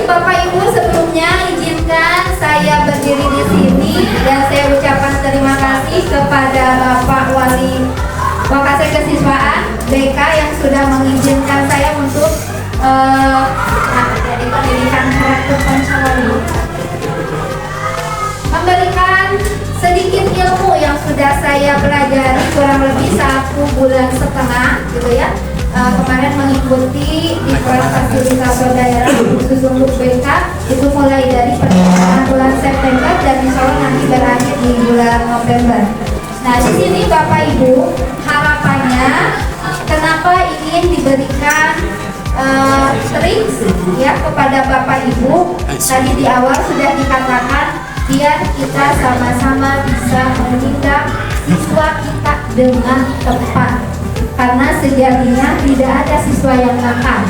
Bapak Ibu, sebelumnya izinkan saya berdiri di sini dan saya ucapkan terima kasih kepada Bapak Wali Wakasek Kesiswaan BK yang sudah mengizinkan saya untuk jadi pendidikan karakter Pancawali, memberikan sedikit ilmu yang sudah saya pelajari kurang lebih 1,5 bulan gitu ya. Kemarin mengikuti di kelas fasilitator daerah khusus untuk BK itu mulai dari pertengahan bulan September dan insya Allah nanti berakhir di bulan November. Nah di sini Bapak Ibu harapannya kenapa ingin diberikan trik ya kepada Bapak Ibu, tadi di awal sudah dikatakan biar kita sama-sama bisa menindak siswa kita dengan tepat. Karena sejatinya tidak ada siswa yang nakal.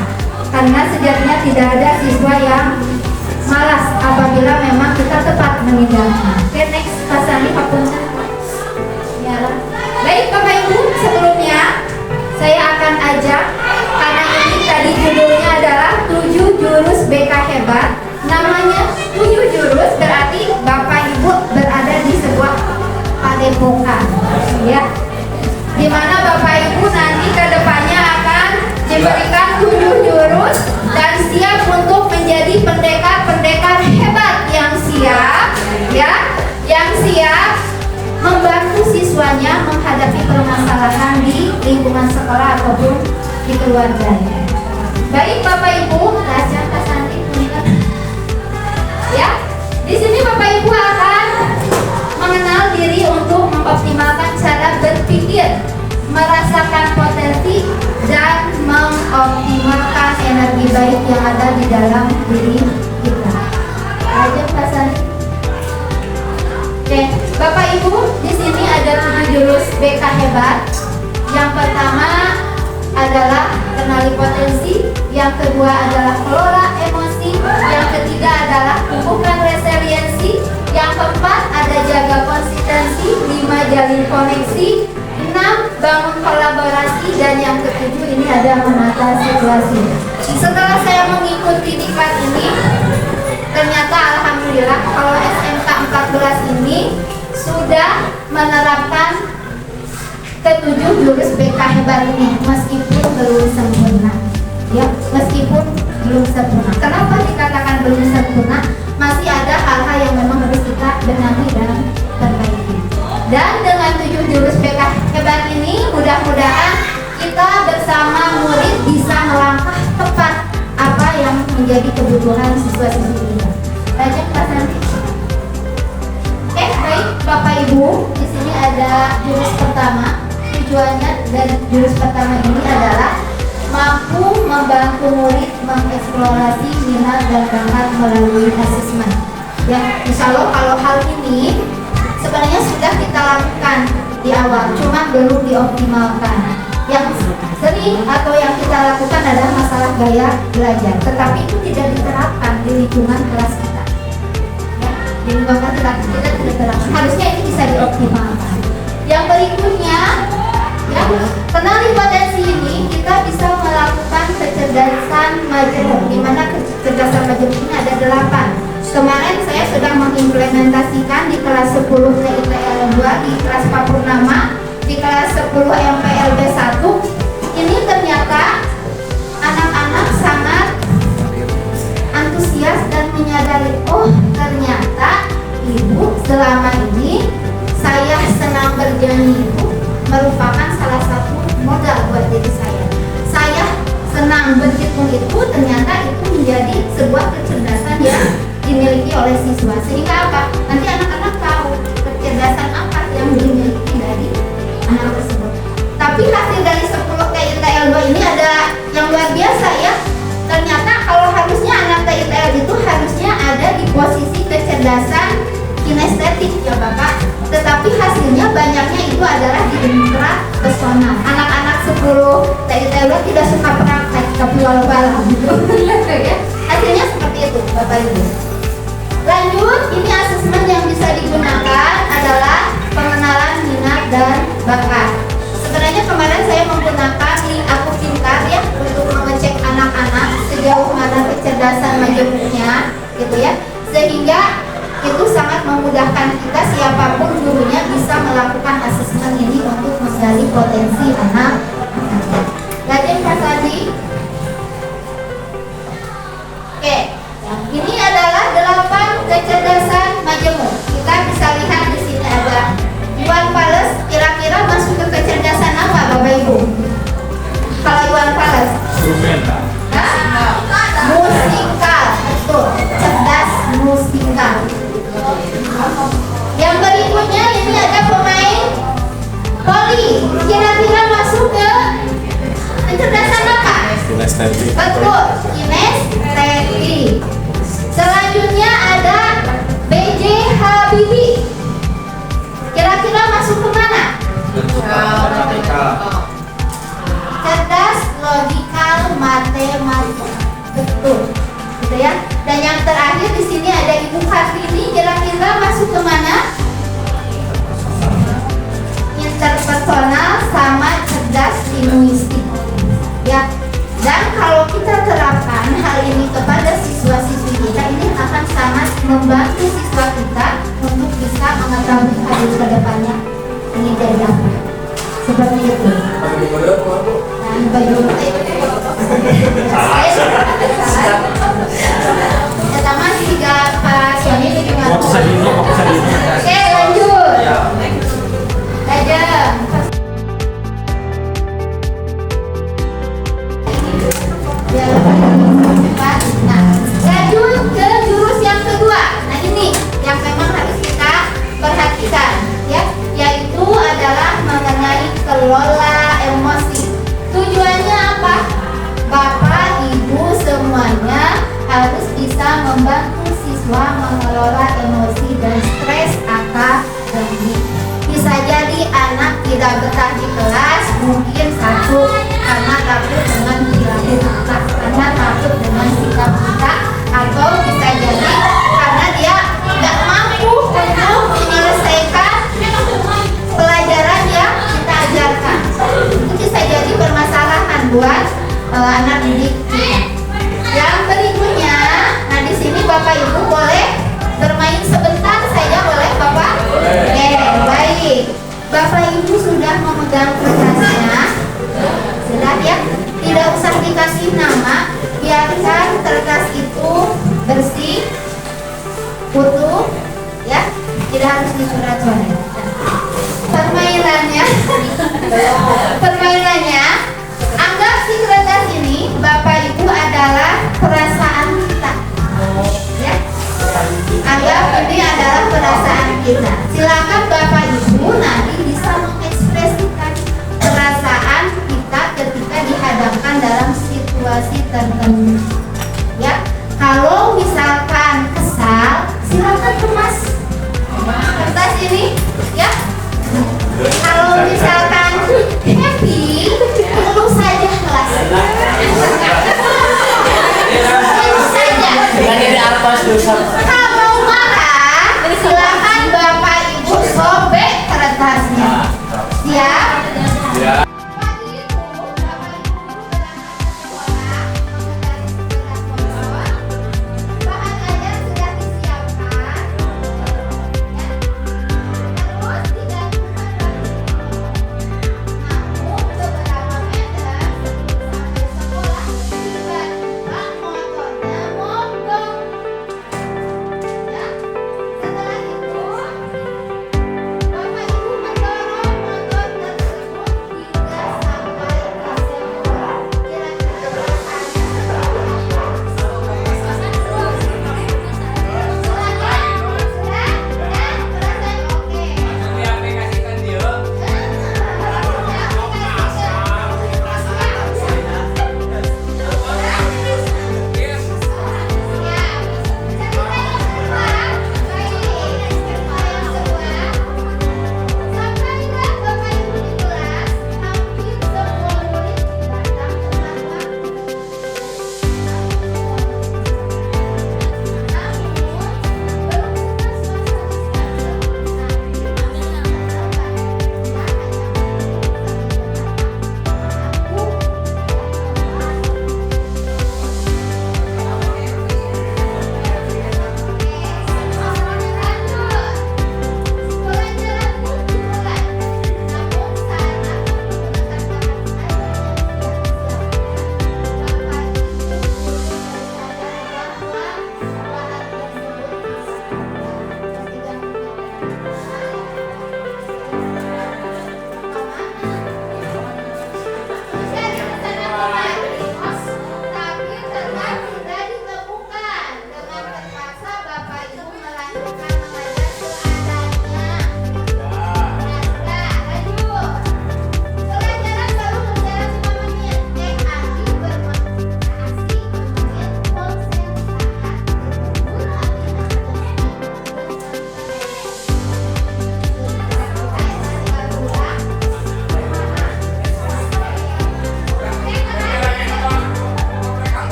Karena sejatinya tidak ada siswa yang malas apabila memang kita tepat menindaknya. Oke, next Pak Sandi, Pak Punca. Ya. Baik Bapak Ibu, sebelumnya saya akan ajak, karena ini tadi judulnya adalah 7 jurus BK hebat. Namanya 7 jurus berarti Bapak Ibu berada di sebuah padepokan, ya. Di mana Bapak Ibu nanti ke depannya akan diberikan 7 jurus dan siap untuk menjadi pendekar-pendekar hebat yang siap, ya, yang siap membantu siswanya menghadapi permasalahan di lingkungan sekolah ataupun di keluarganya. Baik Bapak Ibu, belajar Kasanti mengingat, ya. Di sini Bapak Ibu akan mengenal diri untuk mengoptimalkan cara berpikir, merasakan potensi dan mengoptimalkan energi baik yang ada di dalam diri kita. Aja pasan. Oke, Bapak Ibu, di sini ada 7 jurus BK hebat. Yang pertama adalah kenali potensi, yang kedua adalah kelola emosi, yang ketiga adalah tumbuhkan resiliensi, yang keempat ada jaga konsistensi, 5 jalin koneksi, 6 bangun kolaborasi, dan yang ketujuh ini ada menata situasi. Setelah saya mengikuti diklat ini, ternyata alhamdulillah kalau SMK 14 ini sudah menerapkan ketujuh jurus BK hebat ini, meskipun belum sempurna, ya, meskipun belum sempurna. Kenapa dikatakan belum sempurna? Masih ada hal-hal yang memang harus kita benahi dan perbaiki. Dan dengan 7 jurus BK hebat ini, mudah-mudahan kita bersama murid bisa melangkah tepat apa yang menjadi kebutuhan siswa-siswi kita. Lanjut Pak Santi. Oke, baik Bapak Ibu, di sini ada jurus pertama. Tujuannya dari jurus pertama ini adalah mampu membantu murid mengeksplorasi minat dan bakat melalui asesmen. Ya, insya Allah kalau hal ini sebenarnya sudah kita lakukan di awal, cuma belum dioptimalkan. Yang sering atau yang kita lakukan adalah masalah gaya belajar, tetapi itu tidak diterapkan di lingkungan kelas kita. Ya, di lingkungan kita tidak diterapkan. Harusnya ini bisa dioptimalkan. Yang berikutnya, ya, kenali potensi ini kita bisa melakukan kecerdasan majemuk, di mana kecerdasan majemuk ini ada 8. Kemarin saya sudah mengimplementasikan di kelas 10 TITL 2, di kelas Pak Purnama, di kelas 10 MPLB 1. Ini ternyata anak-anak sangat antusias dan menyadari, oh ternyata ibu selama ini saya senang bernyanyi itu merupakan salah satu modal buat diri saya. Saya senang berhitung itu ternyata itu menjadi sebuah kecerdasan yang dimiliki oleh siswa. Sehingga apa? Nanti anak-anak tahu kecerdasan apa yang dimiliki dari anak tersebut. Tapi hasil dari 10 TITL 2 ini ada yang luar biasa ya. Ternyata kalau harusnya anak TITL itu harusnya ada di posisi kecerdasan kinestetik ya Bapak, tetapi hasilnya banyaknya itu adalah di intrapersonal. Anak-anak 10 TITL tidak suka praktek tapi walau-walau gitu. Ya. Hasilnya seperti itu Bapak Ibu. Lanjut, ini asesmen yang bisa digunakan adalah pengenalan minat dan bakat. Sebenarnya kemarin saya menggunakan link Aku Pintar ya untuk mengecek anak-anak sejauh mana kecerdasan majemuknya. melakukan asesmen ini untuk menggali potensi anak. Lanjut Mas Adi. Oke, ini adalah 8 kecerdasan majemuk. Kita bisa lihat di sini ada Iwan Fals. Kira-kira masuk ke kecerdasan apa, Bapak Ibu? Kalau Iwan Fals? Musikal, betul. Cerdas musikal. Yang berikutnya ini ada pemain voli. Kira-kira masuk ke kecerdasan apa? Kinestetik. Betul, kinestetik. Selanjutnya ada B.J. Habibie. Kira-kira masuk ke mana? Cerdas, logikal, matematika. Betul, gitu ya. Dan yang terakhir di sini ada Ibu Kartini. Kira-kira masuk ke mana? Interpersonal sama cerdas linguistik. Ya. Dan kalau kita terapkan hal ini kepada siswa-siswi kita, ini akan sangat membantu siswa kita untuk bisa mengetahui hari ke depannya ini dari apa. Seperti itu. Dan baju pertama 3 Pak Sony itu gimana? Oke, lanjut. Aja. Nah, lanjut ke jurus yang kedua. Nah, ini yang memang harus kita perhatikan, ya, yaitu adalah mengenai kelola emosi. Tujuannya apa? Bapak, Ibu semuanya harus bisa membantu siswa mengelola emosi dan stres akademik. Bisa jadi anak tidak betah di kelas, mungkin satu karena takut dengan perilaku kita, karena takut dengan sikap kita, atau bisa jadi karena dia tidak mampu untuk menyelesaikan pelajaran yang kita ajarkan. Itu bisa jadi permasalahan buat anak didik kita. Yang berikutnya, nah di sini Bapak Ibu boleh bermain sebentar saja, boleh Bapak? Oke, baik. Bapak Ibu sudah memegang kertasnya, sudah ya? Tidak usah dikasih nama, biarkan kertas itu bersih, utuh, ya. Tidak harus dicoret-coret. Permainannya, anggap si kertas ini Bapak Ibu adalah perasaan kita, ya. Anggap ini adalah perasaan kita. Silakan Bapak Ibu nanti bisa mengekspresikan perasaan kita ketika dihadapkan dalam situasi tertentu. Ya, kalau misalkan kesal, silakan kemas kertas ini, ya. Kalau misalkan happy, tulus saja kelas. Tulus saja. Kalau marah, silakan Bapak Ibu sobek kertasnya. Siap? Pagi itu, Bapak Ibu berangkat ke sekolah, bahan ajar sudah disiapkan. Terus tidak namun beberapa meter sampai sekolah, tiba-tiba motornya mogok.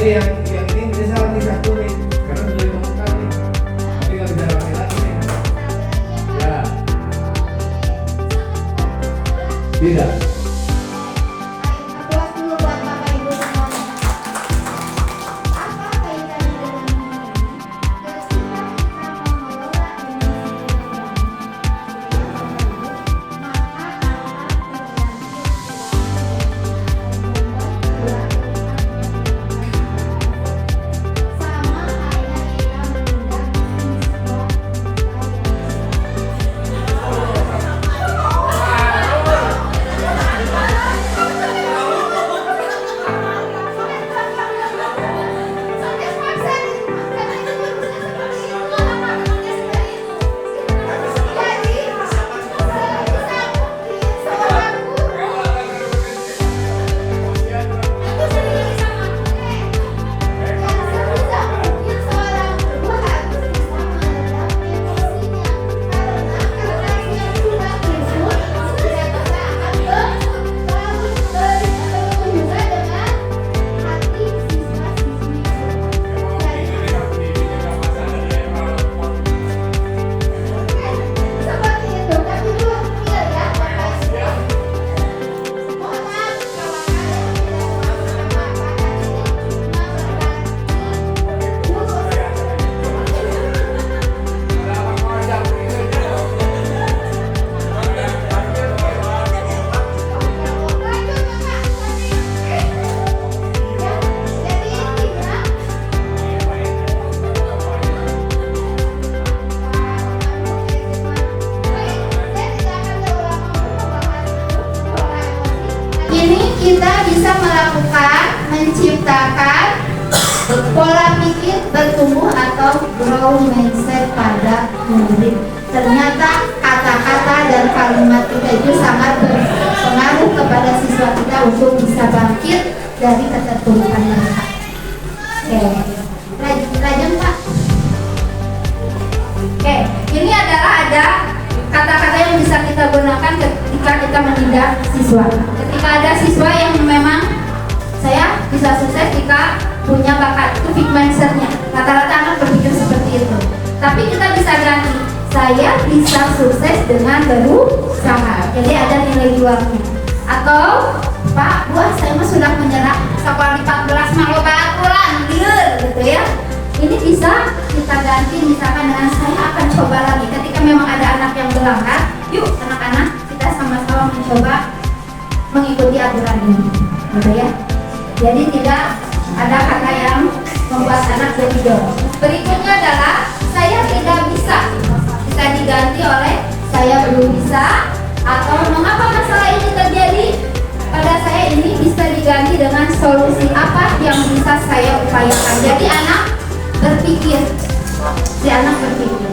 Yang ini bisa satu nih, karena sudah ditemukan nih, tapi nggak bisa pakai lagi nih. Ya, tidak. Aplaus dulu buat Bapak Ibu semuanya. Apa kaitannya dengan ini? Ketika kita mengelola ini kita bisa melakukan menciptakan pola pikir bertumbuh atau grow mindset pada murid. Ternyata kata-kata dan kalimat kita itu sangat berpengaruh kepada siswa kita untuk bisa bangkit dari keterpurukan mereka. Oke, lanjut Pak. Oke, ini adalah ada kata-kata yang bisa kita gunakan ketika kita mendidik siswa. Ketika ada siswa yang memang saya bisa sukses jika punya bakat, itu fixed mindset-nya. Rata-rata anak berpikir seperti itu. Tapi kita bisa ganti, saya bisa sukses dengan berusaha. Jadi ada nilai jualnya. Atau Pak, buah saya mah sudah menyerah sekolah di 14 malu baturan, gitu ya. Ini bisa kita ganti misalkan dengan saya akan coba lagi. Ketika memang ada anak yang berangkat, yuk anak-anak kita sama-sama mencoba mengikuti aturan ini, gitu ya. Jadi tidak ada kata yang membuat anak jadi down. Berikutnya adalah saya tidak bisa diganti oleh saya belum bisa, atau mengapa masalah ini terjadi pada saya ini bisa diganti dengan solusi apa yang bisa saya upayakan. Jadi anak berpikir, si anak berpikir.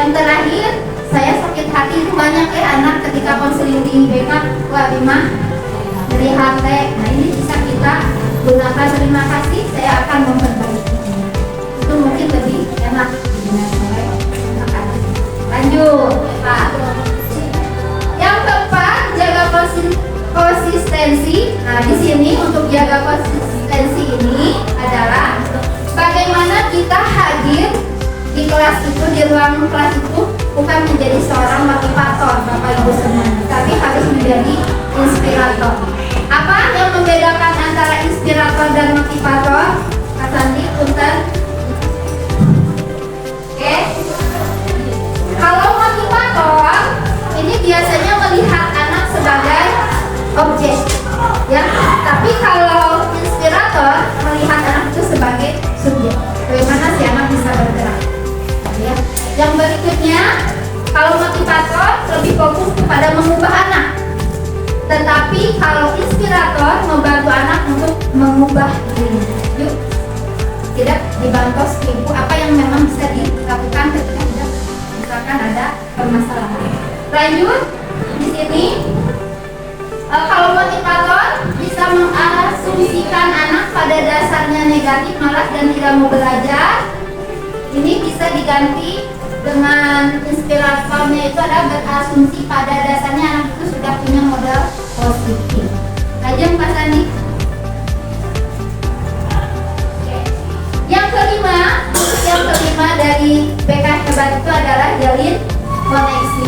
Yang terakhir, saya sakit hati itu banyak anak ketika konseling di BK, wah Bima dari hati. Nah ini bisa kita gunakan, terima kasih, saya akan memperbaiki. Itu mungkin lebih enak oleh anak-anak. Lanjut, Pak. Yang keempat, jaga konsistensi. Nah di sini untuk jaga konsistensi ini adalah bagaimana kita hadir di kelas itu, di ruang kelas itu bukan menjadi seorang motivator Bapak Ibu semuanya, tapi harus menjadi inspirator. Apa yang membedakan antara inspirator dan motivator? Kak Sandi, punten. Oke. Kalau motivator ini biasanya melihat anak sebagai objek, ya. Tapi kalau inspirator melihat anak itu sebagai subjek. Bagaimana si anak bisa bergerak? Ya. Yang berikutnya, kalau motivator lebih fokus kepada mengubah anak, tetapi kalau inspirator membantu anak untuk mengubah diri. Yuk, tidak dibantu ibu apa yang memang bisa dilakukan ketika tidak misalkan ada permasalahan. Lanjut, sini kalau motivator bisa mengasumsikan anak pada dasarnya negatif, malas dan tidak mau belajar. Ini bisa diganti dengan inspiratornya itu adalah berasumsi pada dasarnya anak itu sudah punya modal positif. Ajeng Pak Sandi. Yang kelima dari BK Hebat itu adalah jalin koneksi.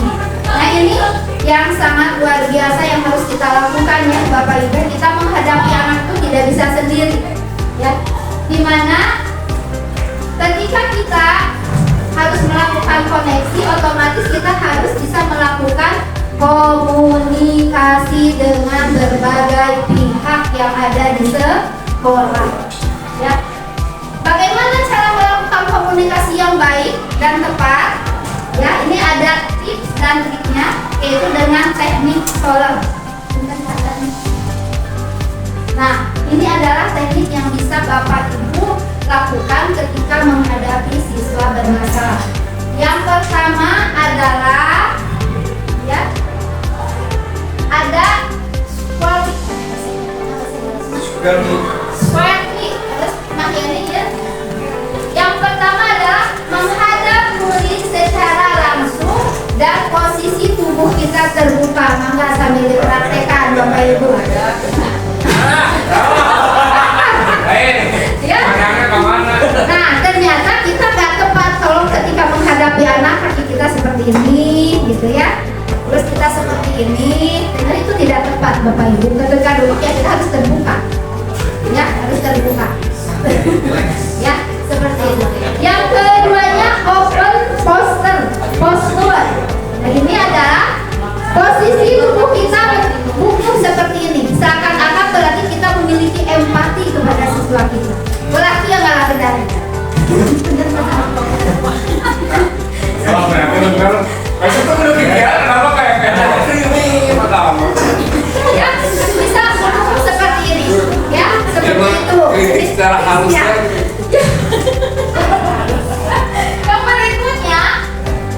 Nah ini yang sangat luar biasa yang harus kita lakukan ya Bapak Ibu. Kita menghadapi anak itu tidak bisa sendiri ya. Dimana ketika kita harus melakukan koneksi, otomatis kita harus bisa melakukan komunikasi dengan berbagai pihak yang ada di sekolah ya. Bagaimana cara melakukan komunikasi yang baik dan tepat? Ya, ini ada tips dan triknya, yaitu dengan teknik SOLER. Nah, ini adalah teknik yang bisa Bapak Ibu lakukan ketika menghadapi siswa bermasalah. Yang pertama adalah ya, ada yang pertama adalah menghadap murid secara langsung dan posisi tubuh kita terbuka. Mangga sambil dipraktekkan Bapak Ibu. Ya. Nah, ternyata kita nggak tepat kalau ketika menghadapi anak kaki kita seperti ini, gitu ya. Terus kita seperti ini, dan itu tidak tepat Bapak Ibu. Ketika duduknya kita harus terbuka. Ya, harus terbuka. Ya, seperti itu. Yang keduanya open posture. Nah, ini adalah posisi tubuh kita bungkuk seperti ini. Seakan-akan berarti kita memiliki empati kepada siswa kita. Berarti yang nggak kendali. Ya, bisa seperti ini. Ya, seperti itu. Secara halusnya. Yang berikutnya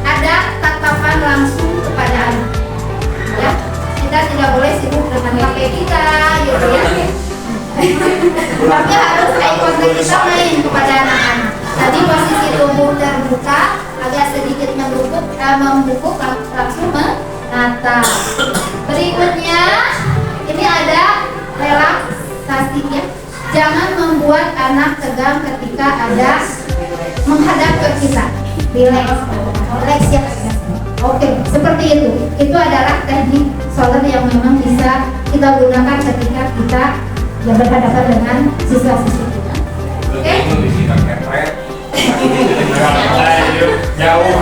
ada tatapan langsung kepada anak. Ya, kita tidak boleh sibuk dengan HP kita, gitu ya. Tapi harus eye contact kita main kepada anak-anak. Tadi posisi tubuh terbuka, agak sedikit membungkuk, langsung menatap. Berikutnya ini ada relaksasi ya. Jangan membuat anak tegang ketika ada menghadap ke kita. Relax ya. Oke, seperti itu. Itu adalah teknik SOLER yang memang bisa kita gunakan ketika kita berhadapan dengan siswa-siswa kita. Oke? Jauh.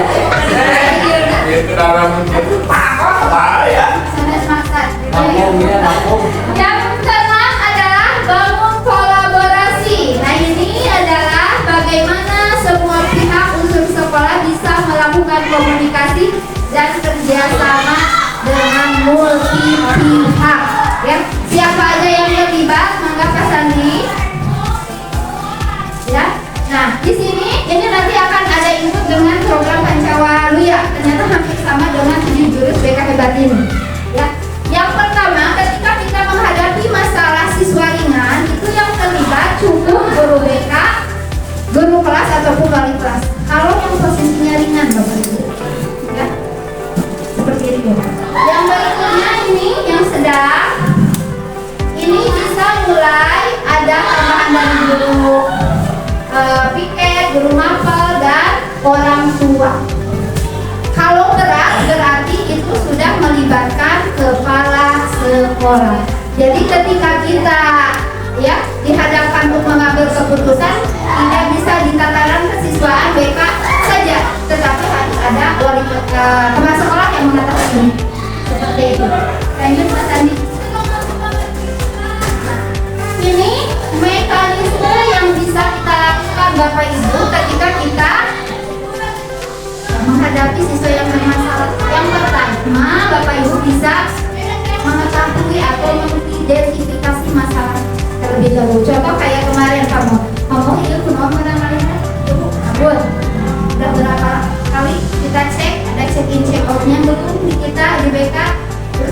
Itu dalam ya. Yang keenam adalah bangun kolaborasi. Nah, ini adalah bagaimana semua pihak unsur sekolah bisa melakukan komunikasi dan kerjasama dengan multi pihak. Ya, siapa aja yang terlibat? Mangga Pak Sandi. Ya, nah di sini ini nanti akan ada input dengan program Pancawaluya. Ternyata hampir sama dengan 7 jurus BK Hebat ini. Ya, yang pertama ketika kita menghadapi masalah siswa ringan itu yang terlibat cukup guru BK, guru kelas ataupun wali kelas. Kalau yang posisinya ringan Bapak Ibu, ya seperti itu. Yang berikutnya ini yang sedang. Ini bisa mulai ada tambahan dari guru piket, guru mapel, dan orang tua. Kalau berat berarti itu sudah melibatkan kepala sekolah. Jadi ketika kita ya dihadapkan untuk mengambil keputusan, tidak bisa di tataran kesiswaan BK saja, tetapi harus ada wali kepala sekolah yang mengatakan ini. Seperti itu. Lanjut Mas Andi. Ini mekanisme yang bisa kita lakukan Bapak Ibu ketika kita menghadapi siswa yang bermasalah. Yang pertama, Bapak Ibu bisa mengetahui atau mengidentifikasi masalah terlebih dahulu. Contoh kayak kemarin kamu itu nomor Ibu, Abun. Udah berapa kali kita cek, ada check in check outnya belum di kita di BK. Terus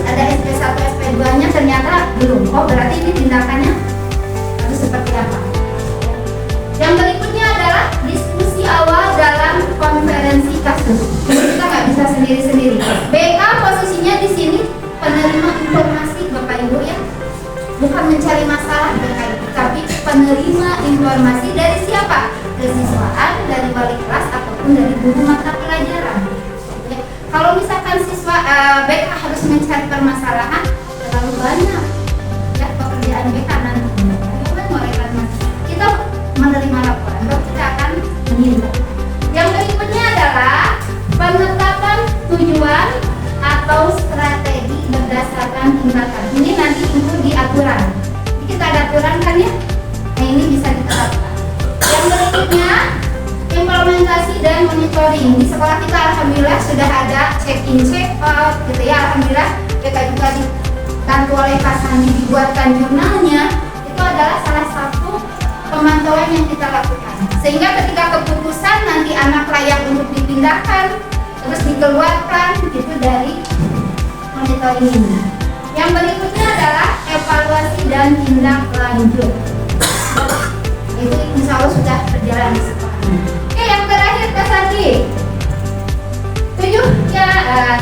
ataupun dari guru mata pelajaran. Ya, kalau misalkan siswa BK harus mencari permasalahan, terlalu banyak ya pekerjaan BK nanti. Kita menerima laporan, lalu kita akan menindak. Yang berikutnya adalah penetapan tujuan atau strategi berdasarkan tindakan. Ini nanti itu di aturan. Jadi kita ada aturan kan ya? Nah ini bisa ditetapkan. Yang berikutnya implementasi dan monitoring. Di sekolah kita alhamdulillah sudah ada check in check out gitu ya. Alhamdulillah BK juga dibantu oleh Pak Sandi dibuatkan jurnalnya. Itu adalah salah satu pemantauan yang kita lakukan. Sehingga ketika keputusan nanti anak layak untuk dipindahkan terus dikeluarkan itu dari monitoring ini. Yang berikutnya adalah evaluasi dan tindak lanjut. Itu insya Allah sudah berjalan di sekolah. Oke, yang terakhir Kak Sandi. 7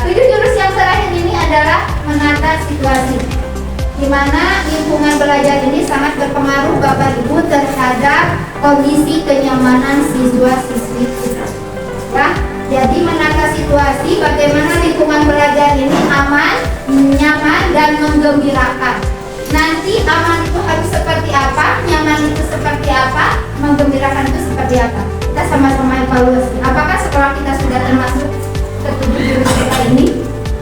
jurus yang terakhir ini adalah menata situasi, di mana lingkungan belajar ini sangat berpengaruh Bapak Ibu terhadap kondisi kenyamanan siswa-siswi kita. Ya, jadi menata situasi bagaimana lingkungan belajar ini aman, nyaman dan menggembirakan. Nanti aman itu harus seperti apa, nyaman itu seperti apa, menggembirakan itu seperti apa. Kita sama-sama evaluasi. Apakah sekolah kita sudah termasuk ke 7 jurus kita ini?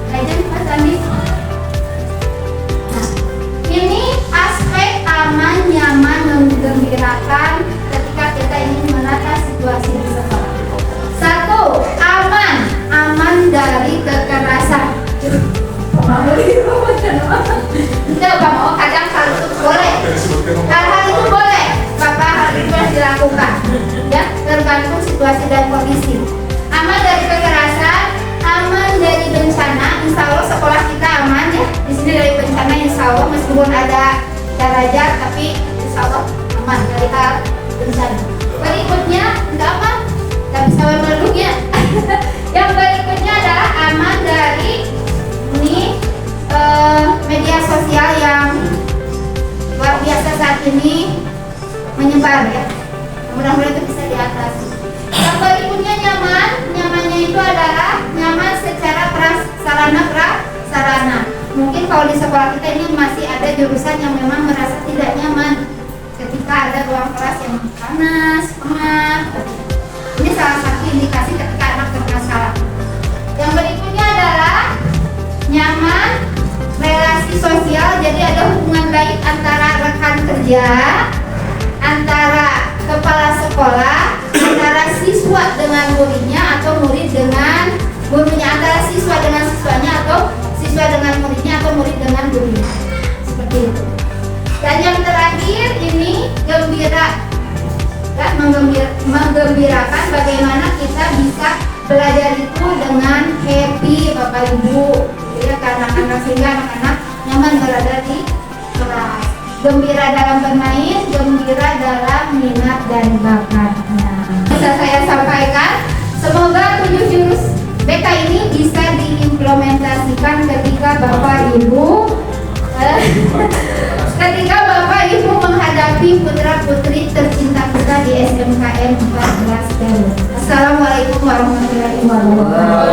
Aja Mas Andi. Ini aspek aman, nyaman, menggembirakan ketika kita ingin menata situasi di sekolah. 1. Aman dari kekerasan. Tidak, Bang, kadang hal itu boleh. Hal-hal itu boleh, Bapak, hal itu harus dilakukan. Ya, tergantung situasi dan kondisi. Aman dari kekerasan, aman dari bencana. Insya Allah sekolah kita aman ya. Di sini dari bencana insya Allah meskipun ada darajat tapi insya Allah aman dari hal bencana. Berikutnya enggak apa, nggak bisa memeluk ya. Yang berikutnya adalah aman dari media sosial yang luar biasa saat ini menyebar ya. Mudah-mudahan itu bisa diatasi. Yang berikutnya nyaman. Nyamannya itu adalah nyaman secara prasarana. Mungkin kalau di sekolah kita ini masih ada jurusan yang memang merasa tidak nyaman ketika ada ruang kelas yang panas, pengap. Ini salah satu indikasi ketika anak bermasalah. Yang berikutnya adalah nyaman relasi sosial. Jadi ada hubungan baik antara rekan kerja, antara kepala sekolah, antara siswa dengan muridnya atau murid dengan gurunya, antara siswa dengan siswanya atau siswa dengan muridnya atau murid dengan gurunya. Seperti itu. Dan yang terakhir ini gembira, ya, menggembirakan bagaimana kita bisa belajar itu dengan happy Bapak Ibu ya, karena anak-anak sehingga anak-anak nyaman berada di kelas. Gembira dalam bermain, gembira dalam minat dan bakatnya. Bisa saya sampaikan, semoga 7 jurus BK ini bisa diimplementasikan ketika Bapak Ibu menghadapi putra-putri tercinta kita di SMKN 14 Garut. Assalamualaikum warahmatullahi wabarakatuh.